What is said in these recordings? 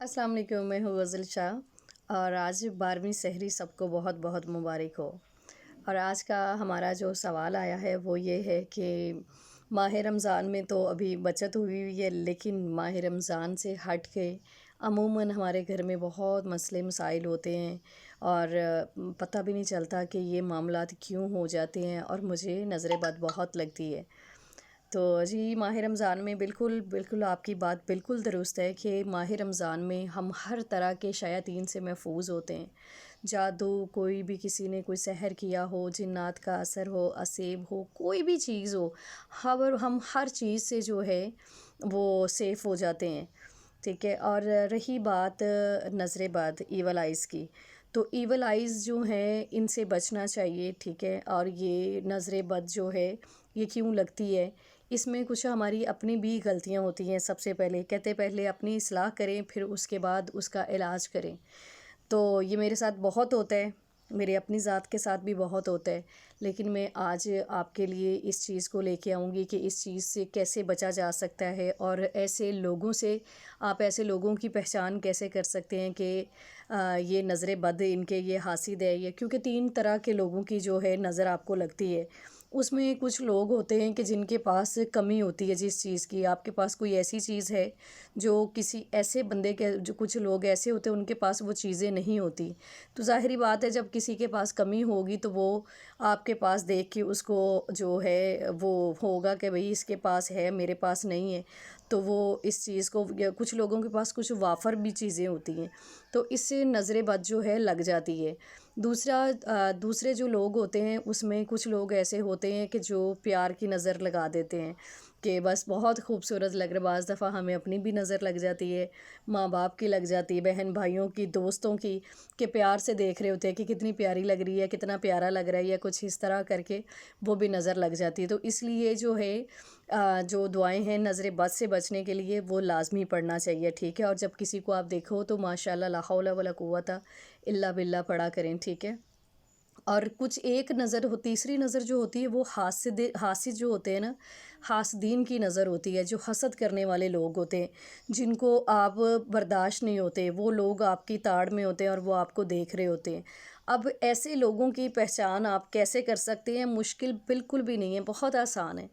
السلام علیکم، میں ہوں غزل شاہ اور آج 12ویں سحری سب کو بہت بہت مبارک ہو۔ اور آج کا ہمارا جو سوال آیا ہے وہ یہ ہے کہ ماہ رمضان میں تو ابھی بچت ہوئی ہے، لیکن ماہ رمضان سے ہٹ کے عموماً ہمارے گھر میں بہت مسئلے مسائل ہوتے ہیں اور پتہ بھی نہیں چلتا کہ یہ معاملات کیوں ہو جاتے ہیں، اور مجھے نظر بد بہت لگتی ہے۔ تو جی ماہ رمضان میں بالکل آپ کی بات بالکل درست ہے کہ ماہ رمضان میں ہم ہر طرح کے شیاطین سے محفوظ ہوتے ہیں۔ جادو، کوئی بھی کسی نے کوئی سحر کیا ہو، جنات کا اثر ہو، اسیب ہو، کوئی بھی چیز ہو، ہم ہر چیز سے جو ہے وہ سیف ہو جاتے ہیں، ٹھیک ہے۔ اور رہی بات نظر بد، ایول آئیز کی، تو ایول آئیز جو ہیں ان سے بچنا چاہیے، ٹھیک ہے۔ اور یہ نظر بد جو ہے یہ کیوں لگتی ہے، اس میں کچھ ہماری اپنی بھی غلطیاں ہوتی ہیں۔ سب سے پہلے اپنی اصلاح کریں، پھر اس کے بعد اس کا علاج کریں۔ تو یہ میرے ساتھ بہت ہوتا ہے، میرے اپنی ذات کے ساتھ بھی بہت ہوتا ہے، لیکن میں آج آپ کے لیے اس چیز کو لے کے آؤں گی کہ اس چیز سے کیسے بچا جا سکتا ہے، اور ایسے لوگوں سے آپ ایسے لوگوں کی پہچان کیسے کر سکتے ہیں کہ یہ نظر بد ان کے یہ حاسد ہے، کیونکہ 3 طرح کے لوگوں کی جو ہے نظر آپ کو لگتی ہے۔ اس میں کچھ لوگ ہوتے ہیں کہ جن کے پاس کمی ہوتی ہے جس چیز کی، آپ کے پاس کوئی ایسی چیز ہے جو کسی ایسے بندے کے، جو کچھ لوگ ایسے ہوتے ہیں ان کے پاس وہ چیزیں نہیں ہوتی، تو ظاہری بات ہے جب کسی کے پاس کمی ہوگی تو وہ آپ کے پاس دیکھ کے اس کو جو ہے وہ ہوگا کہ بھئی اس کے پاس ہے، میرے پاس نہیں ہے، تو وہ اس چیز کو، کچھ لوگوں کے پاس کچھ وافر بھی چیزیں ہوتی ہیں تو اس سے نظر بد جو ہے لگ جاتی ہے۔ دوسرے جو لوگ ہوتے ہیں اس میں کچھ لوگ ایسے ہوتے ہیں کہ جو پیار کی نظر لگا دیتے ہیں کہ بس بہت خوبصورت لگ رہا ہے۔ بعض دفعہ ہمیں اپنی بھی نظر لگ جاتی ہے، ماں باپ کی لگ جاتی ہے، بہن بھائیوں کی، دوستوں کی، کہ پیار سے دیکھ رہے ہوتے ہیں کہ کتنی پیاری لگ رہی ہے، کتنا پیارا لگ رہا ہے، یا کچھ اس طرح کر کے وہ بھی نظر لگ جاتی ہے۔ تو اس لیے جو ہے جو دعائیں ہیں نظر بد سے بچنے کے لیے وہ لازمی پڑھنا چاہیے، ٹھیک ہے۔ اور جب کسی کو آپ دیکھو تو ماشاءاللہ لا حول ولا قوت الا باللہ پڑھا کریں، ٹھیک ہے۔ اور کچھ ایک نظر تیسری نظر جو ہوتی ہے وہ حاسد جو ہوتے ہیں نا، حاسدین کی نظر ہوتی ہے، جو حسد کرنے والے لوگ ہوتے ہیں، جن کو آپ برداشت نہیں ہوتے، وہ لوگ آپ کی تاڑ میں ہوتے ہیں اور وہ آپ کو دیکھ رہے ہوتے ہیں۔ اب ایسے لوگوں کی پہچان آپ کیسے کر سکتے ہیں؟ مشکل بالکل بھی نہیں ہے، بہت آسان ہے،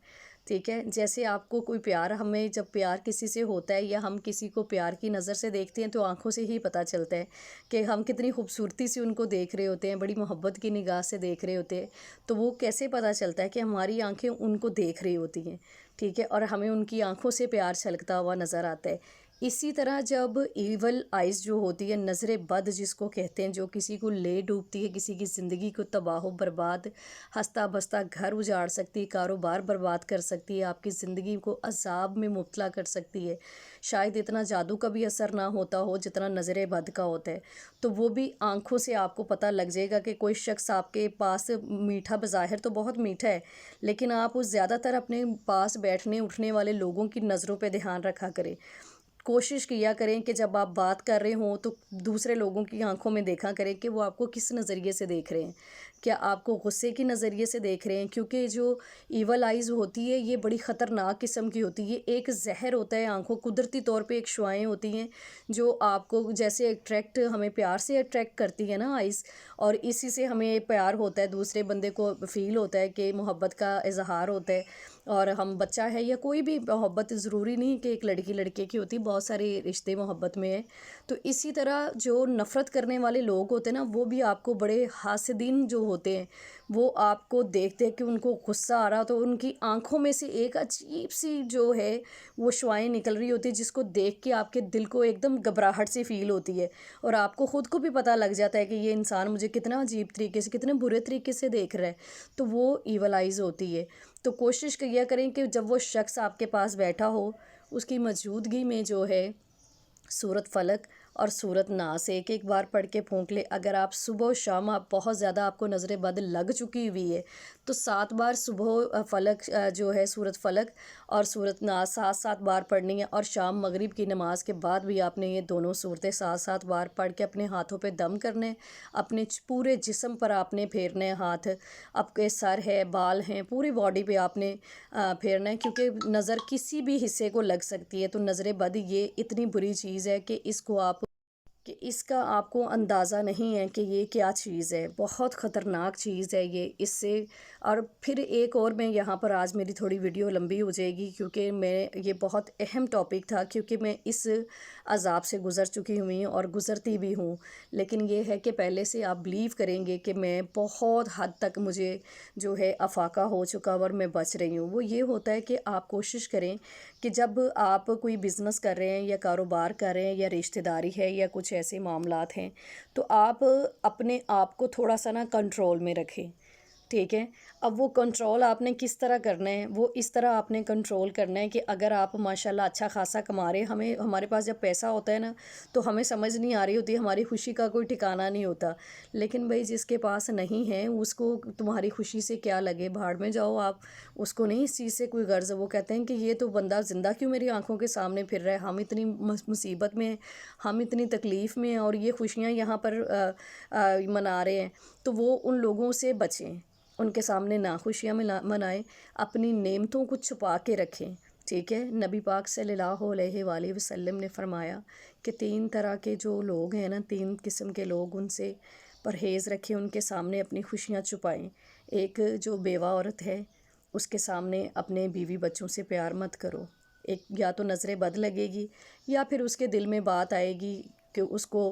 ٹھیک ہے۔ جیسے آپ کو کوئی پیار، ہمیں جب پیار کسی سے ہوتا ہے یا ہم کسی کو پیار کی نظر سے دیکھتے ہیں تو آنکھوں سے ہی پتہ چلتا ہے کہ ہم کتنی خوبصورتی سے ان کو دیکھ رہے ہوتے ہیں، بڑی محبت کی نگاہ سے دیکھ رہے ہوتے ہیں، تو وہ کیسے پتہ چلتا ہے کہ ہماری آنکھیں ان کو دیکھ رہی ہوتی ہیں، ٹھیک ہے، اور ہمیں ان کی آنکھوں سے پیار چھلکتا ہوا نظر آتا ہے۔ اسی طرح جب ایول آئیز جو ہوتی ہے، نظر بد جس کو کہتے ہیں، جو کسی کو لے ڈوبتی ہے، کسی کی زندگی کو تباہ و برباد، ہستہ بستہ گھر اجاڑ سکتی ہے، کاروبار برباد کر سکتی ہے، آپ کی زندگی کو عذاب میں مبتلا کر سکتی ہے، شاید اتنا جادو کا بھی اثر نہ ہوتا ہو جتنا نظر بد کا ہوتا ہے، تو وہ بھی آنکھوں سے آپ کو پتہ لگ جائے گا کہ کوئی شخص آپ کے پاس میٹھا، بظاہر تو بہت میٹھا ہے، لیکن آپ اس زیادہ تر اپنے پاس بیٹھنے اٹھنے والے لوگوں کی نظروں پہ دھیان رکھا کریں۔ کوشش کیا کریں کہ جب آپ بات کر رہے ہوں تو دوسرے لوگوں کی آنکھوں میں دیکھا کریں کہ وہ آپ کو کس نظریے سے دیکھ رہے ہیں، کیا آپ کو غصے کی نظریے سے دیکھ رہے ہیں، کیونکہ جو ایول آئیز ہوتی ہے یہ بڑی خطرناک قسم کی ہوتی ہے، یہ ایک زہر ہوتا ہے آنکھوں، قدرتی طور پہ ایک شعاعیں ہوتی ہیں جو آپ کو جیسے اٹریکٹ، ہمیں پیار سے اٹریکٹ کرتی ہے نا آئیز، اور اسی سے ہمیں پیار ہوتا ہے، دوسرے بندے کو فیل ہوتا ہے کہ محبت کا اظہار ہوتا ہے، اور ہم بچہ ہے یا کوئی بھی محبت ضروری نہیں کہ ایک لڑکی لڑکے کی ہوتی، بہت سارے رشتے محبت میں ہیں۔ تو اسی طرح جو نفرت کرنے والے لوگ ہوتے ہیں نا، وہ بھی آپ کو بڑے حاسدین جو ہوتے ہیں، وہ آپ کو دیکھتے ہیں کہ ان کو غصہ آ رہا تو ان کی آنکھوں میں سے ایک عجیب سی جو ہے وہ شعاعیں نکل رہی ہوتی ہے، جس کو دیکھ کے آپ کے دل کو ایک دم گھبراہٹ سی فیل ہوتی ہے، اور آپ کو خود کو بھی پتہ لگ جاتا ہے کہ یہ انسان مجھے کتنا عجیب طریقے سے، کتنے برے طریقے سے دیکھ رہا ہے، تو وہ ایول آئیز ہوتی ہے۔ تو کوشش کیا کریں کہ جب وہ شخص آپ کے پاس بیٹھا ہو، اس کی موجودگی میں جو ہے سورۃ فلق اور سورۃ ناس ایک ایک بار پڑھ کے پھونک لیں۔ اگر آپ صبح و شام آپ بہت زیادہ آپ کو نظر بد لگ چکی ہوئی ہے تو 7 بار صبح فلق جو ہے سورۃ فلق اور سورۃ ناس 7 بار پڑھنی ہے، اور شام مغرب کی نماز کے بعد بھی آپ نے یہ دونوں صورتیں 7 بار پڑھ کے اپنے ہاتھوں پہ دم کرنے، اپنے پورے جسم پر آپ نے پھیرنے ہاتھ، آپ کے سر ہے، بال ہیں، پوری باڈی پہ آپ نے پھیرنا ہے، کیونکہ نظر کسی بھی حصے کو لگ سکتی ہے۔ تو نظر بد یہ اتنی بری چیز ہے کہ اس کا آپ کو اندازہ نہیں ہے کہ یہ کیا چیز ہے، بہت خطرناک چیز ہے یہ۔ اس سے اور پھر ایک اور میں یہاں پر آج میری تھوڑی ویڈیو لمبی ہو جائے گی، کیونکہ یہ بہت اہم ٹاپک تھا، کیونکہ میں اس عذاب سے گزر چکی ہوئی ہوں اور گزرتی بھی ہوں۔ لیکن یہ ہے کہ پہلے سے آپ بلیو کریں گے کہ میں بہت حد تک مجھے جو ہے افاقہ ہو چکا اور میں بچ رہی ہوں۔ وہ یہ ہوتا ہے کہ آپ کوشش کریں کہ جب آپ کوئی بزنس کر رہے ہیں یا کاروبار کر رہے ہیں یا رشتہ داری ہے یا کچھ ایسے معاملات ہیں، تو آپ اپنے آپ کو تھوڑا سا کنٹرول میں رکھیں، ٹھیک ہے۔ اب وہ کنٹرول آپ نے کس طرح کرنا ہے، وہ اس طرح آپ نے کنٹرول کرنا ہے کہ اگر آپ ماشاءاللہ اچھا خاصا کما رہے ہیں، ہمارے پاس جب پیسہ ہوتا ہے نا تو ہمیں سمجھ نہیں آ رہی ہوتی، ہماری خوشی کا کوئی ٹھکانہ نہیں ہوتا۔ لیکن بھائی جس کے پاس نہیں ہے اس کو تمہاری خوشی سے کیا لگے، بھاڑ میں جاؤ آپ، اس کو نہیں اس چیز سے کوئی غرض۔ وہ کہتے ہیں کہ یہ تو بندہ زندہ کیوں میری آنکھوں کے سامنے پھر رہا ہے، ہم اتنی مصیبت میں ہیں، ہم اتنی تکلیف میں ہیں اور یہ خوشیاں یہاں پر منا رہے ہیں۔ تو وہ ان لوگوں سے بچیں، ان کے سامنے ناخوشیاں منائیں، اپنی نعمتوں کو چھپا کے رکھیں، ٹھیک ہے۔ نبی پاک صلی اللہ علیہ وآلہ وسلم نے فرمایا کہ 3 طرح کے جو لوگ ہیں نا، 3 قسم کے لوگ، ان سے پرہیز رکھیں، ان کے سامنے اپنی خوشیاں چھپائیں۔ ایک جو بیوہ عورت ہے، اس کے سامنے اپنے بیوی بچوں سے پیار مت کرو، ایک یا تو نظر بد لگے گی یا پھر اس کے دل میں بات آئے گی کہ اس کو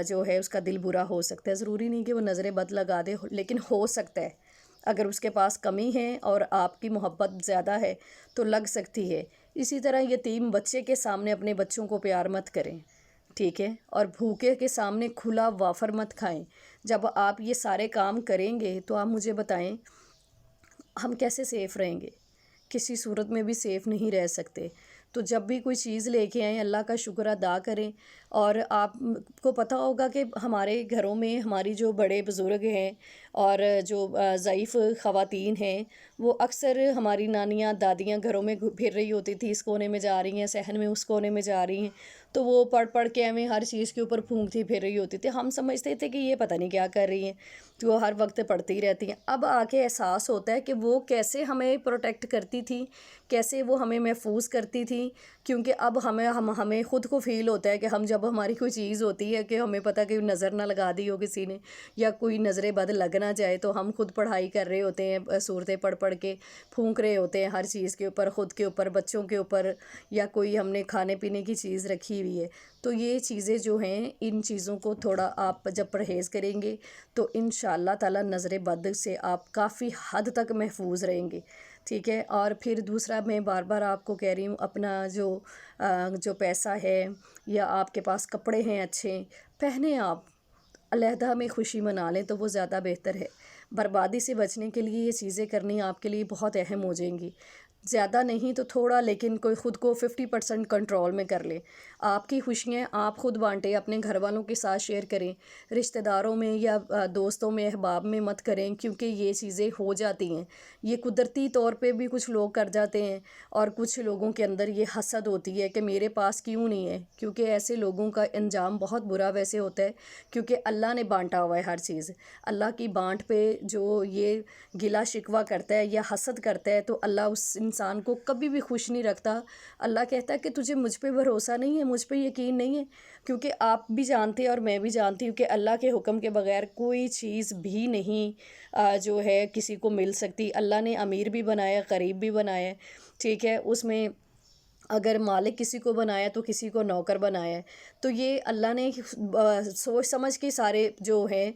جو ہے اس کا دل برا ہو سکتا ہے۔ ضروری نہیں کہ وہ نظر بد لگا دے، لیکن ہو سکتا ہے اگر اس کے پاس کمی ہے اور آپ کی محبت زیادہ ہے تو لگ سکتی ہے۔ اسی طرح یتیم بچے کے سامنے اپنے بچوں کو پیار مت کریں، ٹھیک ہے، اور بھوکے کے سامنے کھلا وافر مت کھائیں۔ جب آپ یہ سارے کام کریں گے تو آپ مجھے بتائیں ہم کیسے سیف رہیں گے؟ کسی صورت میں بھی سیف نہیں رہ سکتے۔ تو جب بھی کوئی چیز لے کے آئیں اللہ کا شکر ادا کریں۔ اور آپ کو پتہ ہوگا کہ ہمارے گھروں میں ہماری جو بڑے بزرگ ہیں اور جو ضعیف خواتین ہیں، وہ اکثر ہماری نانیاں دادیاں گھروں میں پھر رہی ہوتی تھی، اس کونے میں جا رہی ہیں، صحن میں اس کونے میں جا رہی ہیں، تو وہ پڑھ پڑھ کے ہمیں ہر چیز کے اوپر پھونکتی پھر رہی ہوتی تھی۔ ہم سمجھتے تھے کہ یہ پتہ نہیں کیا کر رہی ہیں، تو وہ ہر وقت پڑھتی رہتی ہیں۔ اب آ کے احساس ہوتا ہے کہ وہ کیسے ہمیں پروٹیکٹ کرتی تھی، کیسے وہ ہمیں محفوظ کرتی تھی، کیونکہ اب ہمیں خود کو فیل ہوتا ہے کہ ہم جب ہماری کوئی چیز ہوتی ہے کہ ہمیں پتہ کہ نظر نہ لگا دی ہو کسی نے یا کوئی نظر بد لگ نہ جائے، تو ہم خود پڑھائی کر رہے ہوتے ہیں، صورتیں پڑھ پڑھ کے پھونک رہے ہوتے ہیں ہر چیز کے اوپر، خود کے اوپر، بچوں کے اوپر، یا کوئی ہم نے کھانے پینے کی چیز رکھی ہوئی ہے۔ تو یہ چیزیں جو ہیں، ان چیزوں کو تھوڑا آپ جب پرہیز کریں گے تو انشاءاللہ تعالی نظر بد سے آپ کافی حد تک محفوظ رہیں گے، ٹھیک ہے۔ اور پھر دوسرا میں بار بار آپ کو کہہ رہی ہوں، اپنا جو پیسہ ہے یا آپ کے پاس کپڑے ہیں اچھے پہنے، آپ علیحدہ میں خوشی منا لیں تو وہ زیادہ بہتر ہے۔ بربادی سے بچنے کے لیے یہ چیزیں کرنی آپ کے لیے بہت اہم ہو جائیں گی، زیادہ نہیں تو تھوڑا، لیکن کوئی خود کو 50% کنٹرول میں کر لیں۔ آپ کی خوشیاں آپ خود بانٹیں، اپنے گھر والوں کے ساتھ شیئر کریں، رشتہ داروں میں یا دوستوں میں احباب میں مت کریں، کیونکہ یہ چیزیں ہو جاتی ہیں۔ یہ قدرتی طور پہ بھی کچھ لوگ کر جاتے ہیں، اور کچھ لوگوں کے اندر یہ حسد ہوتی ہے کہ میرے پاس کیوں نہیں ہے، کیونکہ ایسے لوگوں کا انجام بہت برا ویسے ہوتا ہے، کیونکہ اللہ نے بانٹا ہوا ہے ہر چیز۔ اللہ کی بانٹ پہ جو یہ گلا شکوہ کرتا ہے یا حسد کرتا ہے تو اللہ اس انسان کو کبھی بھی خوش نہیں رکھتا۔ اللہ کہتا ہے کہ تجھے مجھ پہ بھروسہ نہیں ہے، مجھ پہ یقین نہیں ہے، کیونکہ آپ بھی جانتے ہیں اور میں بھی جانتی ہوں کہ اللہ کے حکم کے بغیر کوئی چیز بھی نہیں جو ہے کسی کو مل سکتی۔ اللہ نے امیر بھی بنایا، غریب بھی بنایا ہے، ٹھیک ہے۔ اس میں اگر مالک کسی کو بنایا تو کسی کو نوکر بنایا ہے، تو یہ اللہ نے سوچ سمجھ کے سارے جو ہیں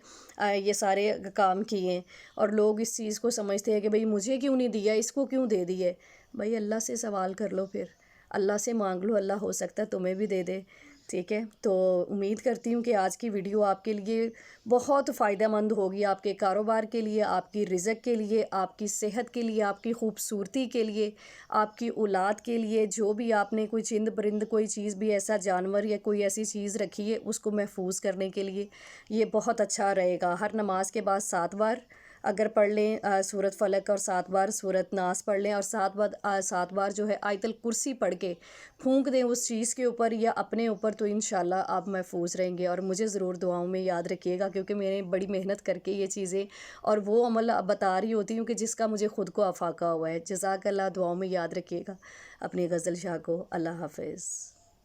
یہ سارے کام کیے ہیں۔ اور لوگ اس چیز کو سمجھتے ہیں کہ بھئی مجھے کیوں نہیں دیا، اس کو کیوں دے دیے۔ بھئی اللہ سے سوال کر لو پھر، اللہ سے مانگ لو، اللہ ہو سکتا ہے تمہیں بھی دے دے، ٹھیک ہے۔ تو امید کرتی ہوں کہ آج کی ویڈیو آپ کے لیے بہت فائدہ مند ہوگی، آپ کے کاروبار کے لیے، آپ کی رزق کے لیے، آپ کی صحت کے لیے، آپ کی خوبصورتی کے لیے، آپ کی اولاد کے لیے۔ جو بھی آپ نے کوئی چند پرند کوئی چیز بھی ایسا جانور یا کوئی ایسی چیز رکھی ہے، اس کو محفوظ کرنے کے لیے یہ بہت اچھا رہے گا۔ ہر نماز کے بعد 7 بار اگر پڑھ لیں سورۃ فلق، اور 7 بار سورۃ ناس پڑھ لیں، اور 7 بار جو ہے آیت الکرسی پڑھ کے پھونک دیں اس چیز کے اوپر یا اپنے اوپر، تو انشاءاللہ آپ محفوظ رہیں گے۔ اور مجھے ضرور دعاؤں میں یاد رکھیے گا، کیونکہ میں نے بڑی محنت کر کے یہ چیزیں اور وہ عمل بتا رہی ہوتی ہوں کہ جس کا مجھے خود کو افاقہ ہوا ہے۔ جزاک اللہ، دعاؤں میں یاد رکھیے گا اپنی غزل شاہ کو۔ اللہ حافظ۔